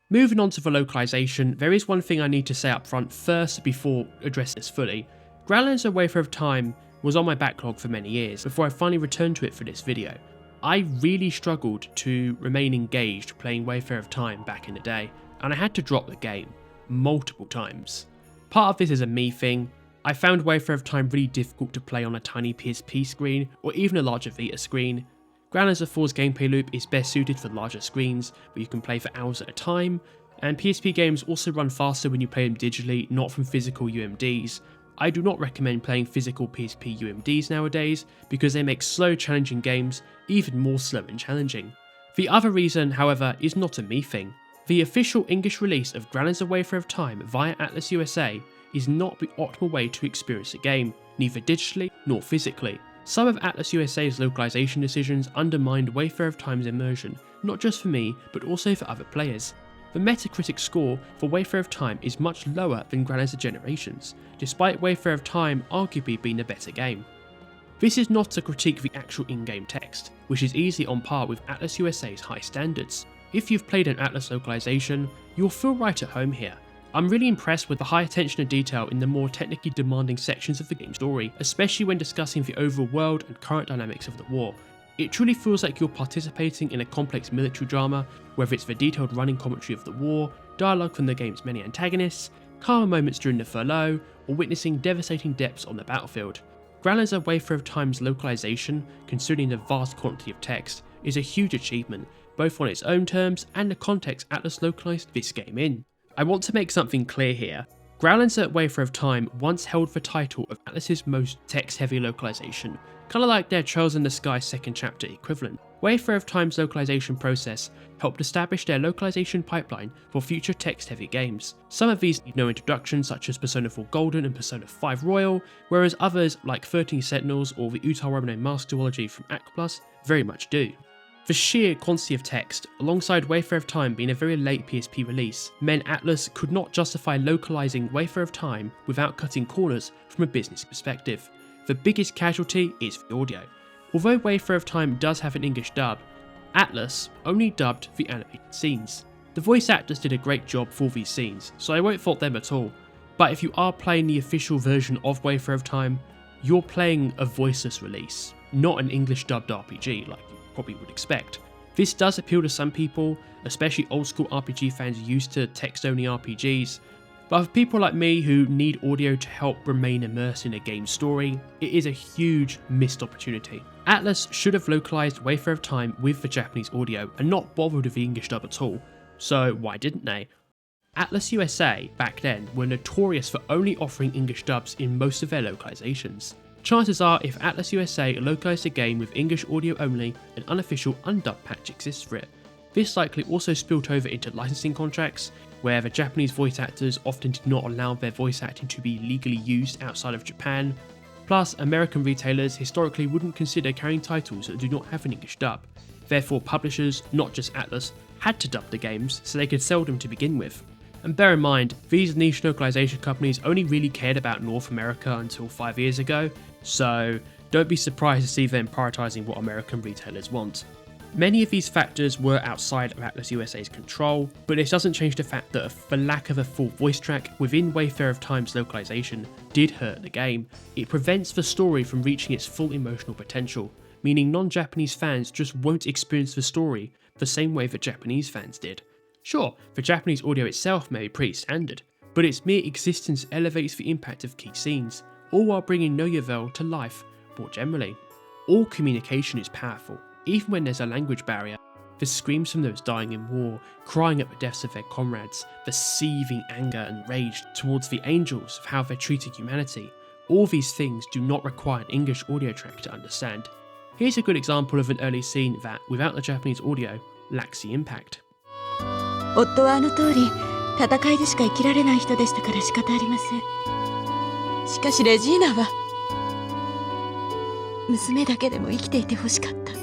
Moving on to the localization, there is one thing I need to say up front first before addressing this fully. Growlanser Wayfarer of Time was on my backlog for many years before I finally returned to it for this video. I really struggled to remain engaged playing Wayfarer of Time back in the day, and I had to drop the game multiple times. Part of this is a me thing. I found Wayfarer of Time really difficult to play on a tiny PSP screen or even a larger Vita screen. Growlanser 4's gameplay loop is best suited for larger screens where you can play for hours at a time, and PSP games also run faster when you play them digitally, not from physical UMDs. I do not recommend playing physical PSP UMDs nowadays because they make slow, challenging games even more slow and challenging. The other reason, however, is not a me thing. The official English release of Growlanser Wayfarer of Time via ATLUS USA is not the optimal way to experience a game, neither digitally nor physically. Some of ATLUS USA's localization decisions undermined Wayfarer of Time's immersion, not just for me, but also for other players. The Metacritic score for Wayfarer of Time is much lower than Growlanser Generations, despite Wayfarer of Time arguably being a better game. This is not to critique the actual in-game text, which is easily on par with ATLUS USA's high standards. If you've played an ATLUS localization, you'll feel right at home here. I'm really impressed with the high attention to detail in the more technically demanding sections of the game's story, especially when discussing the overall world and current dynamics of the war. It truly feels like you're participating in a complex military drama, whether it's the detailed running commentary of the war, dialogue from the game's many antagonists, calmer moments during the furlough, or witnessing devastating depths on the battlefield. Growlanser Wayfarer of Time's localization, considering the vast quantity of text, is a huge achievement, both on its own terms and the context ATLUS localized this game in. I want to make something clear here. Growlanser Wayfarer of Time once held the title of ATLUS's most text-heavy localization, kinda like their Trails in the Sky second chapter equivalent. Wayfarer of Time's localization process helped establish their localization pipeline for future text-heavy games. Some of these need no introduction, such as Persona 4 Golden and Persona 5 Royal, whereas others, like 13 Sentinels or the Utal Romano Master Duology from ATLUS, very much do. The sheer quantity of text, alongside Wayfarer of Time being a very late PSP release, meant ATLUS could not justify localizing Wayfarer of Time without cutting corners from a business perspective. The biggest casualty is the audio. Although Wayfarer of Time does have an English dub, ATLUS only dubbed the animated scenes. The voice actors did a great job for these scenes, so I won't fault them at all. But if you are playing the official version of Wayfarer of Time, you're playing a voiceless release, not an English dubbed RPG like you probably would expect. This does appeal to some people, especially old school RPG fans used to text only RPGs, but for people like me who need audio to help remain immersed in a game's story, it is a huge missed opportunity. ATLUS should have localized Wayfarer of Time with the Japanese audio and not bothered with the English dub at all, so why didn't they? ATLUS USA back then were notorious for only offering English dubs in most of their localizations. Chances are if ATLUS USA localized a game with English audio only, an unofficial undubbed patch exists for it. This likely also spilt over into licensing contracts, where the Japanese voice actors often did not allow their voice acting to be legally used outside of Japan. Plus, American retailers historically wouldn't consider carrying titles that do not have an English dub. Therefore, publishers, not just ATLUS, had to dub the games so they could sell them to begin with. And bear in mind, these niche localization companies only really cared about North America until 5 years ago, so don't be surprised to see them prioritizing what American retailers want. Many of these factors were outside of ATLUS USA's control, but this doesn't change the fact that the lack of a full voice track within Wayfarer of Time's localization did hurt the game. It prevents the story from reaching its full emotional potential, meaning non-Japanese fans just won't experience the story the same way that Japanese fans did. Sure, the Japanese audio itself may be pretty standard, but its mere existence elevates the impact of key scenes, all while bringing Noyavel to life more generally. All communication is powerful, even when there's a language barrier. The screams from those dying in war, crying at the deaths of their comrades, the seething anger and rage towards the angels of how they're treating humanity, all these things do not require an English audio track to understand. Here's a good example of an early scene that, without the Japanese audio, lacks the impact.
夫はあの通り戦いでしか生きられない人でしたから仕方ありません。しかしレジーナは娘だけでも生きていてほしかった。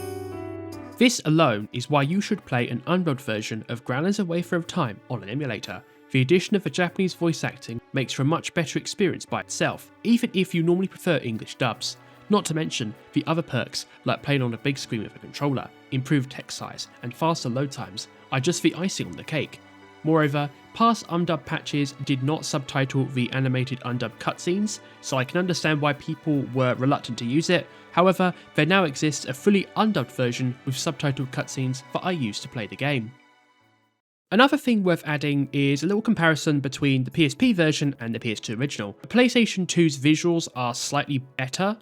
This alone is why you should play an undubbed version of Growlanser Wayfarer of Time on an emulator. The addition of the Japanese voice acting makes for a much better experience by itself, even if you normally prefer English dubs. Not to mention the other perks like playing on a big screen with a controller, improved text size, and faster load times are just the icing on the cake. Moreover, past undubbed patches did not subtitle the animated undubbed cutscenes, so I can understand why people were reluctant to use it. However, there now exists a fully undubbed version with subtitled cutscenes that I use to play the game. Another thing worth adding is a little comparison between the PSP version and the PS2 original. The PlayStation 2's visuals are slightly better,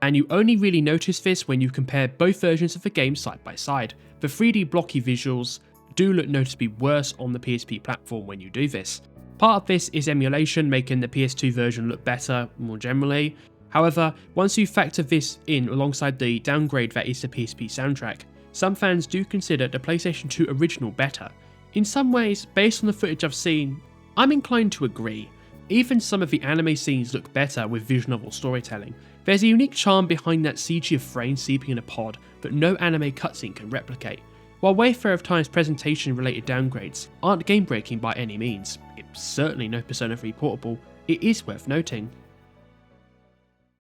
and you only really notice this when you compare both versions of the game side by side. The 3D blocky visuals do look noticeably worse on the PSP platform when you do this. Part of this is emulation, making the PS2 version look better more generally. However, once you factor this in alongside the downgrade that is the PSP soundtrack, some fans do consider the PlayStation 2 original better. In some ways, based on the footage I've seen, I'm inclined to agree. Even some of the anime scenes look better with visual novel storytelling. There's a unique charm behind that CG of frames seeping in a pod that no anime cutscene can replicate. While Wayfarer of Time's presentation related downgrades aren't game breaking by any means, it's certainly no Persona 3 portable, it is worth noting.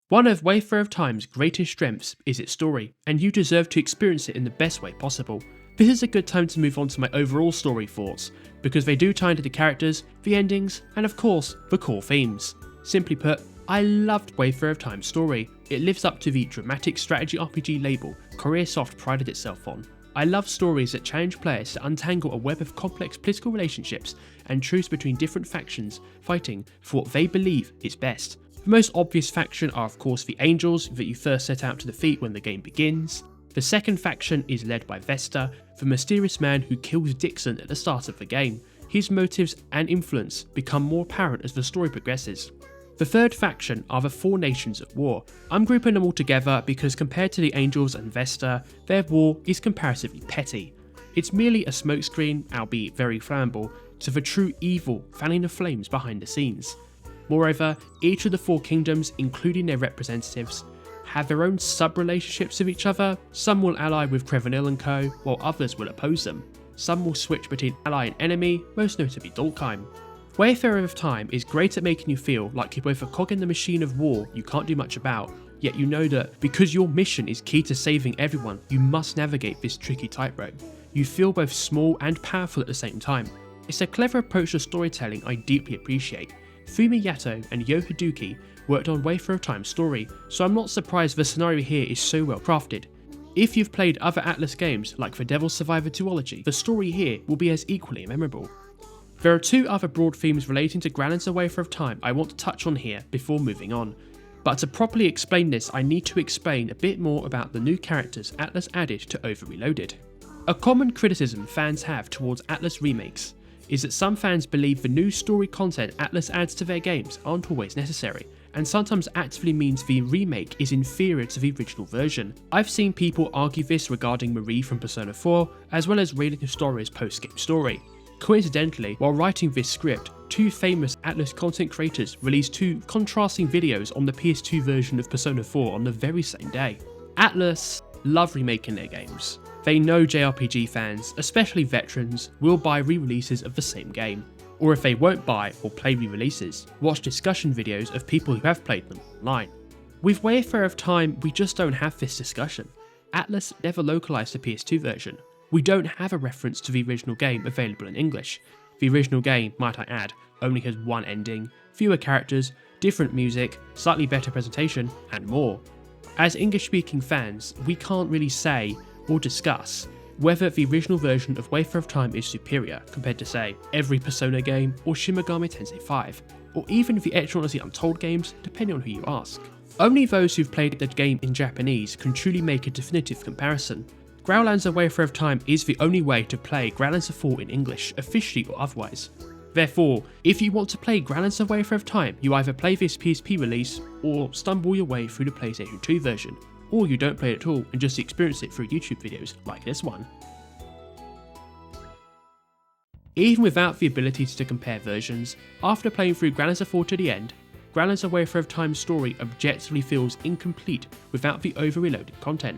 One of Wayfarer of Time's greatest strengths is its story, and you deserve to experience it in the best way possible. This is a good time to move on to my overall story thoughts, because they do tie into the characters, the endings, and of course, the core themes. Simply put, I loved Wayfarer of Time's story. It lives up to the dramatic strategy RPG label Careersoft prided itself on. I love stories that challenge players to untangle a web of complex political relationships and truce between different factions fighting for what they believe is best. The most obvious faction are of course the Angels that you first set out to defeat when the game begins. The second faction is led by Vesta, the mysterious man who kills Dixon at the start of the game. His motives and influence become more apparent as the story progresses. The third faction are the four nations at war. I'm grouping them all together because compared to the Angels and Vesta, their war is comparatively petty. It's merely a smokescreen, albeit very flammable, to the true evil fanning the flames behind the scenes. Moreover, each of the four kingdoms, including their representatives, have their own sub-relationships with each other. Some will ally with Crevanille and co, while others will oppose them. Some will switch between ally and enemy, most notably Dulkheim. Wayfarer of Time is great at making you feel like you're both a cog in the machine of war you can't do much about, yet you know that because your mission is key to saving everyone, you must navigate this tricky tightrope. You feel both small and powerful at the same time. It's a clever approach to storytelling I deeply appreciate. Fumi Yato and Yo Hiduki worked on Wayfarer of Time's story, so I'm not surprised the scenario here is so well crafted. If you've played other ATLUS games like the Devil's Survivor duology, the story here will be as equally memorable. There are two other broad themes relating to Growlanser Wayfarer of Time I want to touch on here before moving on. But to properly explain this, I need to explain a bit more about the new characters ATLUS added to Over Reloaded. A common criticism fans have towards ATLUS remakes is that some fans believe the new story content ATLUS adds to their games aren't always necessary, and sometimes actively means the remake is inferior to the original version. I've seen people argue this regarding Marie from Persona 4, as well as Raiden Historia's post-game story. Coincidentally, while writing this script, two famous ATLUS content creators released two contrasting videos on the PS2 version of Persona 4 on the very same day. ATLUS love remaking their games. They know JRPG fans, especially veterans, will buy re-releases of the same game. Or if they won't buy or play re-releases, watch discussion videos of people who have played them online. With Wayfarer of Time, we just don't have this discussion. ATLUS never localised the PS2 version. We don't have a reference to the original game available in English. The original game, might I add, only has one ending, fewer characters, different music, slightly better presentation, and more. As English-speaking fans, we can't really say or discuss whether the original version of Wayfarer of Time is superior compared to, say, every Persona game or Shin Megami Tensei 5, or even the Extra Honestly Untold games, depending on who you ask. Only those who've played the game in Japanese can truly make a definitive comparison. Growlanser Wayfarer of Time is the only way to play Growlanser 4 in English, officially or otherwise. Therefore, if you want to play Growlanser Wayfarer of Time, you either play this PSP release, or stumble your way through the PlayStation 2 version, or you don't play it at all and just experience it through YouTube videos like this one. Even without the ability to compare versions, after playing through Growlanser 4 to the end, Growlanser Wayfarer of Time's story objectively feels incomplete without the over-reloaded content.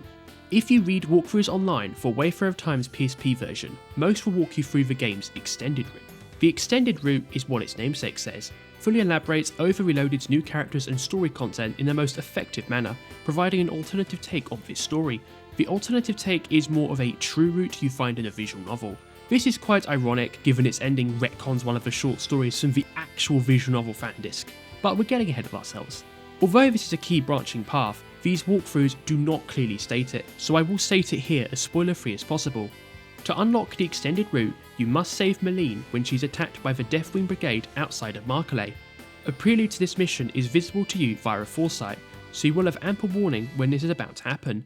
If you read walkthroughs online for Wayfarer of Time's PSP version, most will walk you through the game's extended route. The extended route is what its namesake says, fully elaborates over-reloaded new characters and story content in the most effective manner, providing an alternative take on this story. The alternative take is more of a true route you find in a visual novel. This is quite ironic given its ending retcons one of the short stories from the actual visual novel Fandisc, but we're getting ahead of ourselves. Although this is a key branching path, these walkthroughs do not clearly state it, so I will state it here as spoiler-free as possible. To unlock the extended route, you must save Milla when she's attacked by the Deathwing Brigade outside of Markale. A prelude to this mission is visible to you via a foresight, so you will have ample warning when this is about to happen.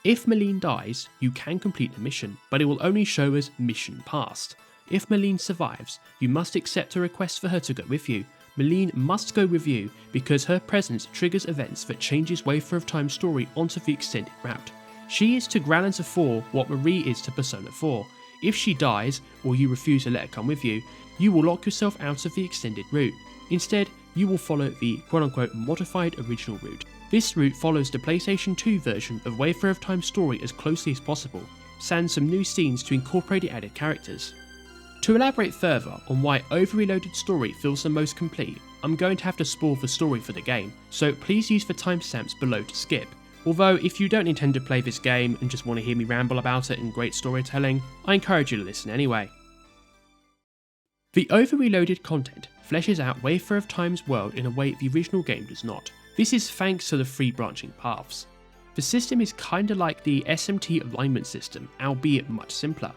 If Milla dies, you can complete the mission, but it will only show as mission passed. If Milla survives, you must accept a request for her to go with you. Milla must go with you because her presence triggers events that changes Wayfarer of Time's story onto the extended route. She is to Growlanser IV what Marie is to Persona 4. If she dies, or you refuse to let her come with you, you will lock yourself out of the extended route. Instead, you will follow the quote-unquote modified original route. This route follows the PlayStation 2 version of Wayfarer of Time's story as closely as possible, sans some new scenes to incorporate the added characters. To elaborate further on why over-reloaded story feels the most complete, I'm going to have to spoil the story for the game, so please use the timestamps below to skip. Although if you don't intend to play this game and just want to hear me ramble about it and great storytelling, I encourage you to listen anyway. The over-reloaded content fleshes out Wayfarer of Time's world in a way the original game does not. This is thanks to the 3 branching paths. The system is kinda like the SMT alignment system, albeit much simpler.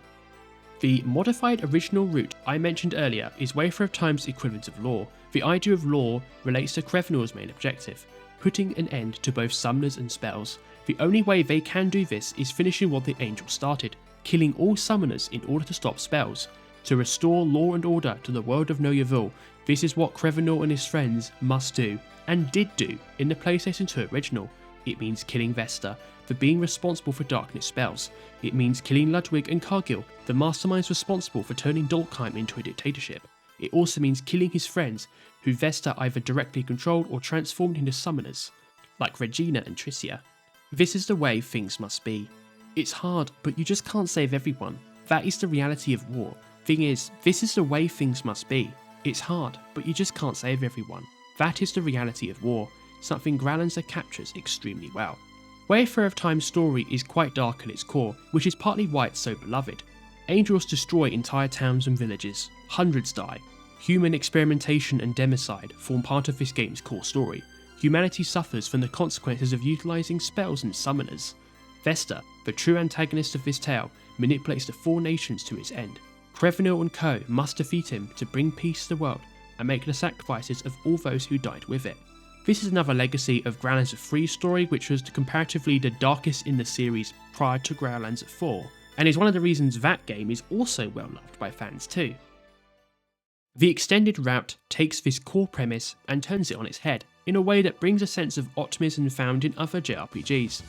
The modified original route I mentioned earlier is Wayfarer of Time's equivalent of lore. The idea of lore relates to Crevanille's main objective, putting an end to both summoners and spells. The only way they can do this is finishing what the Angel started, killing all summoners in order to stop spells. To restore law and order to the world of No Yavul, this is what Crevanille and his friends must do, and did do, in the PlayStation 2 original. It means killing Vesta, for being responsible for darkness spells. It means killing Ludwig and Cargill, the masterminds responsible for turning Dulkheim into a dictatorship. It also means killing his friends, who Vesta either directly controlled or transformed into summoners, like Regina and Tricia. This is the way things must be. It's hard, but you just can't save everyone. That is the reality of war. Thing is, this is the way things must be. It's hard, but you just can't save everyone. That is the reality of war, something Growlanser captures extremely well. Wayfarer of Time's story is quite dark at its core, which is partly why it's so beloved. Angels destroy entire towns and villages, hundreds die. Human experimentation and democide form part of this game's core story. Humanity suffers from the consequences of utilising spells and summoners. Vesta, the true antagonist of this tale, manipulates the 4 nations to its end. Crevanille and co must defeat him to bring peace to the world and make the sacrifices of all those who died with it. This is another legacy of Growlanser III's story, which was comparatively the darkest in the series prior to Growlanser IV, and is one of the reasons that game is also well loved by fans too. The extended route takes this core premise and turns it on its head, in a way that brings a sense of optimism found in other JRPGs.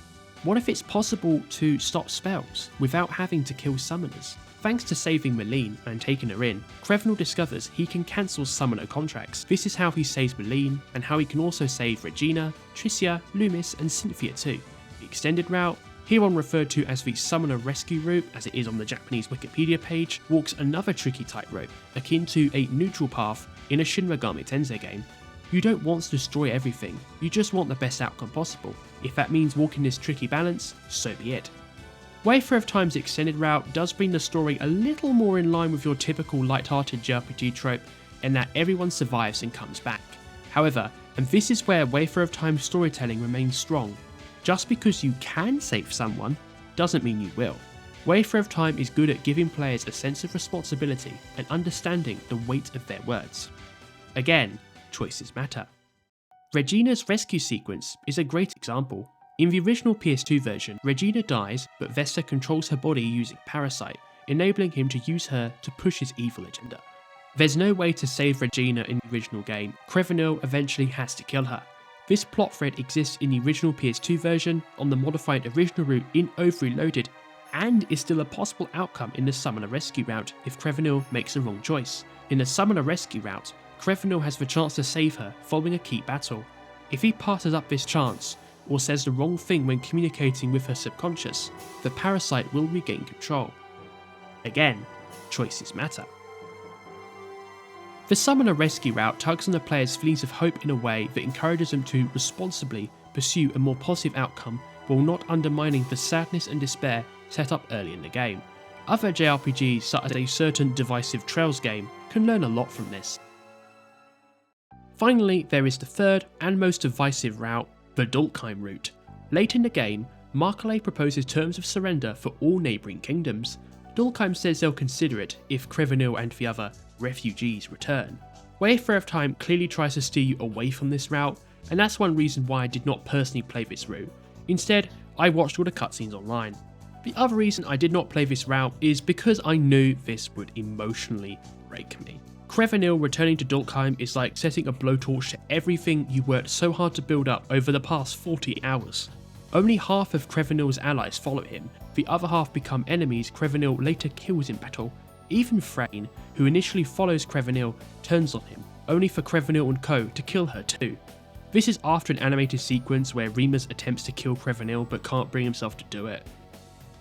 What if it's possible to stop spells without having to kill summoners? Thanks to saving Milla and taking her in, Crevanille discovers he can cancel summoner contracts. This is how he saves Milla, and how he can also save Regina, Tricia, Loomis and Cynthia too. The extended route, hereon referred to as the summoner rescue route as it is on the Japanese Wikipedia page, walks another tricky tightrope, akin to a neutral path in a Shin Megami Tensei game. You don't want to destroy everything, you just want the best outcome possible. If that means walking this tricky balance, so be it. Wayfarer of Time's extended route does bring the story a little more in line with your typical light-hearted JRPG trope, in that everyone survives and comes back. However, and this is where Wayfarer of Time's storytelling remains strong, just because you can save someone doesn't mean you will. Wayfarer of Time is good at giving players a sense of responsibility and understanding the weight of their words. Again, choices matter. Regina's rescue sequence is a great example. In the original PS2 version, Regina dies, but Vesta controls her body using Parasite, enabling him to use her to push his evil agenda. There's no way to save Regina in the original game. Crevanille eventually has to kill her. This plot thread exists in the original PS2 version, on the modified original route in Over-Reloaded, and is still a possible outcome in the Summoner Rescue route if Crevanille makes the wrong choice. In the Summoner Rescue route, Crevanille has the chance to save her following a key battle. If he passes up this chance, or says the wrong thing when communicating with her subconscious, the parasite will regain control. Again, choices matter. The Summoner Rescue route tugs on the player's feelings of hope in a way that encourages them to responsibly pursue a more positive outcome while not undermining the sadness and despair set up early in the game. Other JRPGs, such as a certain Divisive Trails game, can learn a lot from this. Finally, there is the third and most divisive route, the Dulkheim route. Late in the game, Masterclass proposes terms of surrender for all neighbouring kingdoms. Dulkheim says they'll consider it if Crevanille and the other refugees return. Wayfarer of Time clearly tries to steer you away from this route, and that's one reason why I did not personally play this route. Instead, I watched all the cutscenes online. The other reason I did not play this route is because I knew this would emotionally break me. Crevanille returning to Dulkheim is like setting a blowtorch to everything you worked so hard to build up over the past 40 hours. Only half of Crevanille's allies follow him, the other half become enemies Crevanille later kills in battle. Even Freyne, who initially follows Crevanille, turns on him, only for Crevanille and co to kill her too. This is after an animated sequence where Remus attempts to kill Crevanille but can't bring himself to do it.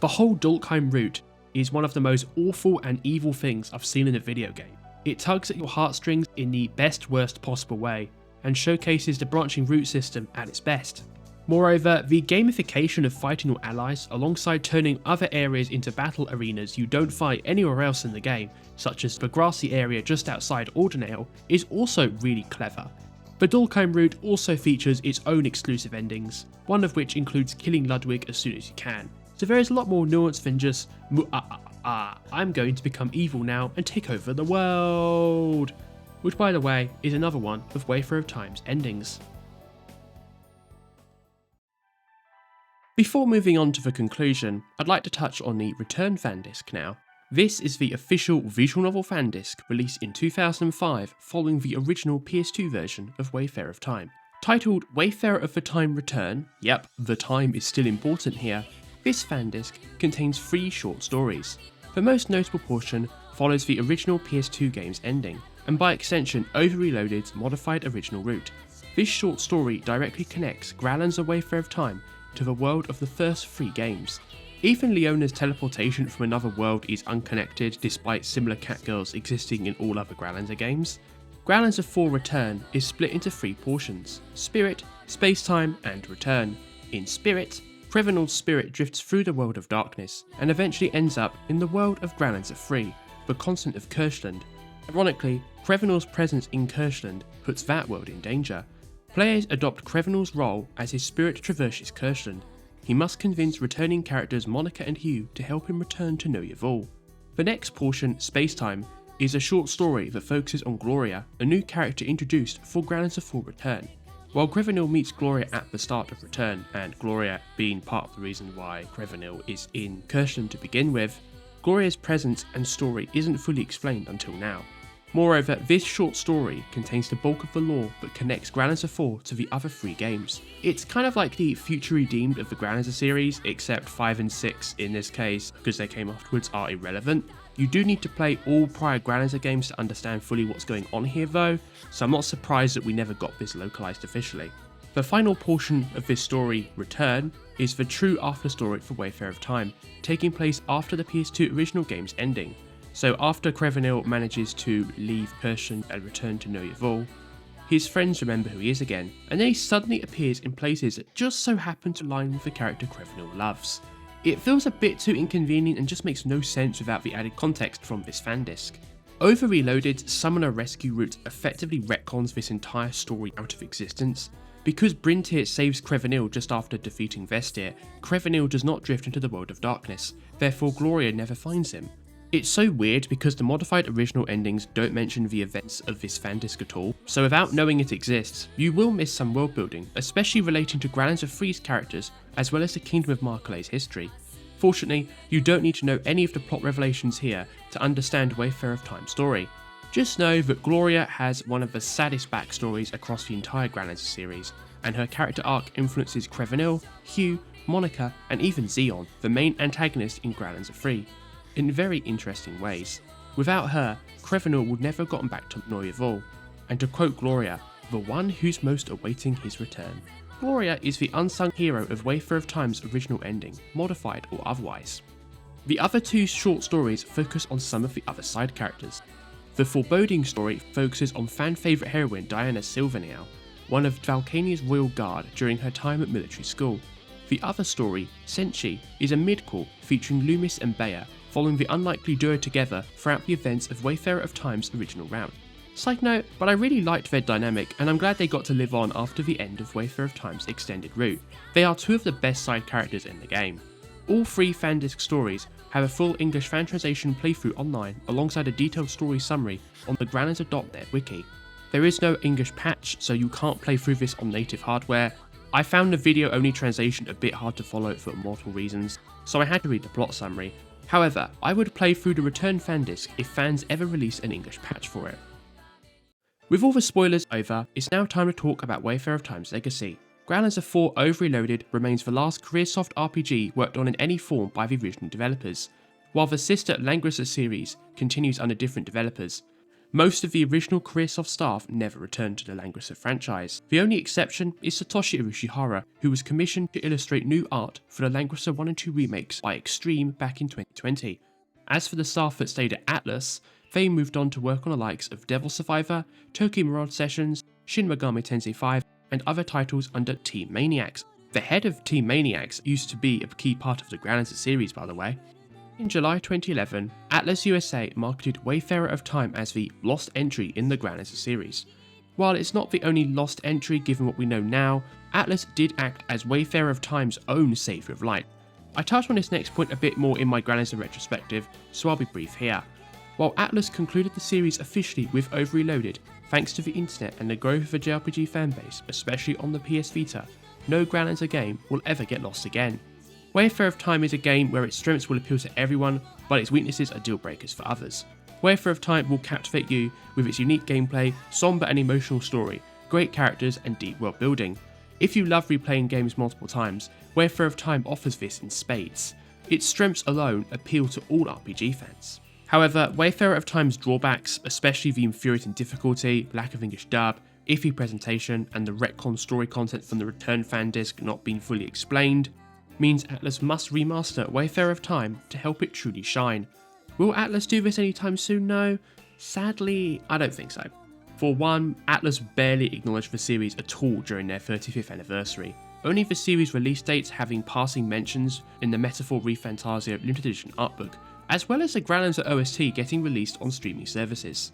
The whole Dulkheim route is one of the most awful and evil things I've seen in a video game. It tugs at your heartstrings in the best worst possible way, and showcases the branching route system at its best. Moreover, the gamification of fighting your allies alongside turning other areas into battle arenas you don't fight anywhere else in the game, such as the grassy area just outside Ordinale, is also really clever. The Dulkheim route also features its own exclusive endings, one of which includes killing Ludwig as soon as you can. So there is a lot more nuance than just I'm going to become evil now and take over the world, which by the way is another one of Wayfarer of Time's endings. Before moving on to the conclusion, I'd like to touch on the Returned Fandisc now. This is the official visual novel Fandisc released in 2005 following the original PS2 version of Wayfarer of Time. Titled Wayfarer of the Time Return, yep, the time is still important here, this Fandisc contains 3 short stories. The most notable portion follows the original PS2 game's ending, and by extension Over-Reloaded's modified original route. This short story directly connects Growlanser Wayfarer of Time to the world of the first 3 games. Even Leona's teleportation from another world is unconnected despite similar catgirls existing in all other Growlanser games. Growlanser IV Return is split into 3 portions: Spirit, Space-Time and Return. In Spirit, Crevanille's spirit drifts through the world of darkness and eventually ends up in the world of Growlanser III, the continent of Kirschland. Ironically, Crevanille's presence in Kirschland puts that world in danger. Players adopt Crevanille's role as his spirit traverses Kirschland. He must convince returning characters Monica and Hugh to help him return to Know Yevul. The next portion, Space-Time, is a short story that focuses on Gloria, a new character introduced for Growlanser IV Return. While Crevanille meets Gloria at the start of Return, and Gloria being part of the reason why Crevanille is in Kirschland to begin with, Gloria's presence and story isn't fully explained until now. Moreover, this short story contains the bulk of the lore that connects Growlanser IV to the other 3 games. It's kind of like the Future Redeemed of the Growlanser series, except 5 and 6 in this case, because they came afterwards, are irrelevant. You do need to play all prior Growlanser games to understand fully what's going on here though, so I'm not surprised that we never got this localised officially. The final portion of this story, Return, is the true after story for Wayfarer of Time, taking place after the PS2 original game's ending. So after Crevanille manages to leave Kirschland and return to Know Yevul, his friends remember who he is again, and then he suddenly appears in places that just so happen to align with the character Crevanille loves. It feels a bit too inconvenient and just makes no sense without the added context from this Fandisc. Over-Reloaded's Summoner Rescue route effectively retcons this entire story out of existence. Because Brintir saves Crevanille just after defeating Vestir, Crevanille does not drift into the world of darkness, therefore Gloria never finds him. It's so weird because the modified original endings don't mention the events of this Fandisc at all, so without knowing it exists, you will miss some world building, especially relating to Growlanser III's characters as well as the Kingdom of Masterclass's history. Fortunately, you don't need to know any of the plot revelations here to understand Wayfarer of Time's story. Just know that Gloria has one of the saddest backstories across the entire Growlanser series, and her character arc influences Crevanille, Hugh, Monica, and even Xeon, the main antagonist in Growlanser III, in very interesting ways. Without her, Crevanille would never have gotten back to Know Yevul. and to quote Gloria, the one who's most awaiting his return. Gloria is the unsung hero of Wayfarer of Time's original ending, modified or otherwise. The other two short stories focus on some of the other side characters. The Foreboding story focuses on fan favourite heroine Diana Silvernail, one of Valkania's royal guard during her time at military school. The other story, Senshi, is a midquel featuring Loomis and Bea, following the unlikely duo together throughout the events of Wayfarer of Time's original route. Side note, but I really liked their dynamic and I'm glad they got to live on after the end of Wayfarer of Time's extended route. They are two of the best side characters in the game. All three Fandisc stories have a full English fan translation playthrough online alongside a detailed story summary on the Growlanser.net wiki. There is no English patch, so you can't play through this on native hardware. I found the video only translation a bit hard to follow for multiple reasons, so I had to read the plot summary. However, I would play through the Returned Fandisc if fans ever release an English patch for it. With all the spoilers over, it's now time to talk about Wayfarer of Time's legacy. Growlanser IV Over-Reloaded remains the last Careersoft RPG worked on in any form by the original developers, while the sister Localisation series continues under different developers. Most of the original Careersoft staff never returned to the Localisation franchise. The only exception is Satoshi Urushihara, who was commissioned to illustrate new art for the Localisation 1 and 2 remakes by Extreme back in 2020. As for the staff that stayed at ATLUS, they moved on to work on the likes of Devil Survivor, Tokyo Mirage Sessions, Shin Megami Tensei 5, and other titles under Team Maniacs. The head of Team Maniacs used to be a key part of the Growlanser series, by the way. In July 2011, ATLUS USA marketed Wayfarer of Time as the lost entry in the Growlanser series. While it's not the only lost entry given what we know now, ATLUS did act as Wayfarer of Time's own Savior of Light. I touched on this next point a bit more in my Growlanser retrospective, so I'll be brief here. While ATLUS concluded the series officially with Over-Reloaded, thanks to the internet and the growth of the JRPG fanbase, especially on the PS Vita, no Growlanser game will ever get lost again. Wayfarer of Time is a game where its strengths will appeal to everyone, but its weaknesses are deal breakers for others. Wayfarer of Time will captivate you with its unique gameplay, somber and emotional story, great characters and deep world building. If you love replaying games multiple times, Wayfarer of Time offers this in spades. Its strengths alone appeal to all RPG fans. However, Wayfarer of Time's drawbacks, especially the infuriating difficulty, lack of English dub, iffy presentation, and the retcon story content from the Returned Fandisc not being fully explained, means ATLUS must remaster Wayfarer of Time to help it truly shine. Will ATLUS do this anytime soon? No. Sadly, I don't think so. For one, ATLUS barely acknowledged the series at all during their 35th anniversary, only the series release dates having passing mentions in the Metaphor ReFantazio limited edition artbook, as well as the Growlanser OST getting released on streaming services.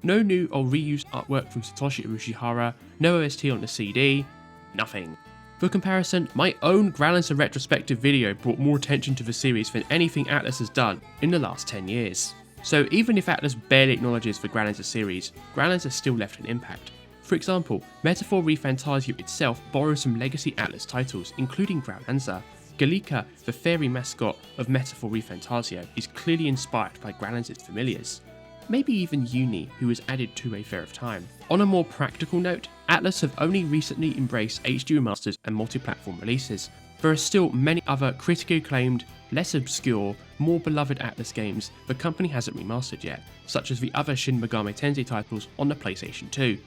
No new or reused artwork from Satoshi Urushihara, no OST on the CD, nothing. For comparison, my own Growlanser retrospective video brought more attention to the series than anything ATLUS has done in the last 10 years. So even if ATLUS barely acknowledges the Growlanser series, Growlanser still left an impact. For example, Metaphor ReFantazio itself borrows some legacy ATLUS titles, including Growlanser. Galika, the fairy mascot of Metaphor ReFantazio, is clearly inspired by Growlanser's familiars. Maybe even Uni, who was added to Wayfarer of Time. On a more practical note, ATLUS have only recently embraced HD remasters and multi-platform releases. There are still many other critically acclaimed, less obscure, more beloved ATLUS games the company hasn't remastered yet, such as the other Shin Megami Tensei titles on the PlayStation 2.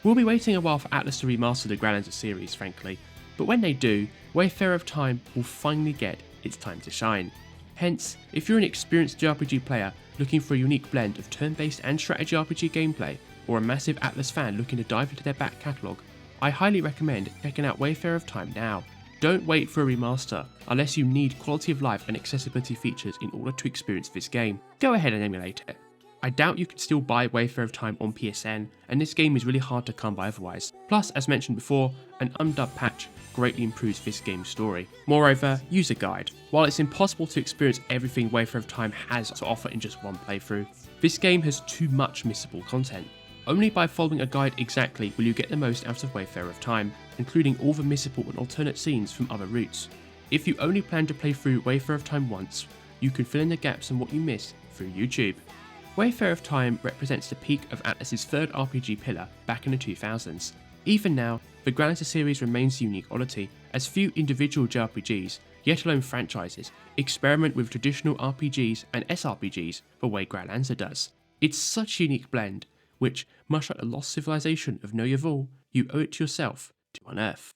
We'll be waiting a while for ATLUS to remaster the Growlanser series, frankly, but when they do, Wayfarer of Time will finally get its time to shine. Hence, if you're an experienced JRPG player looking for a unique blend of turn-based and strategy RPG gameplay, or a massive ATLUS fan looking to dive into their back catalogue, I highly recommend checking out Wayfarer of Time now. Don't wait for a remaster unless you need quality of life and accessibility features in order to experience this game. Go ahead and emulate it. I doubt you can still buy Wayfarer of Time on PSN, and this game is really hard to come by otherwise. Plus, as mentioned before, an undubbed patch greatly improves this game's story. Moreover, use a guide. While it's impossible to experience everything Wayfarer of Time has to offer in just one playthrough, this game has too much missable content. Only by following a guide exactly will you get the most out of Wayfarer of Time, including all the missable and alternate scenes from other routes. If you only plan to play through Wayfarer of Time once, you can fill in the gaps on what you missed through YouTube. Wayfarer of Time represents the peak of ATLUS's third RPG pillar back in the 2000s. Even now, the Growlanser series remains a unique oddity, as few individual JRPGs, yet alone franchises, experiment with traditional RPGs and SRPGs the way Growlanser does. It's such a unique blend, which, much like the lost civilization of No Yavul, you owe it to yourself to unearth.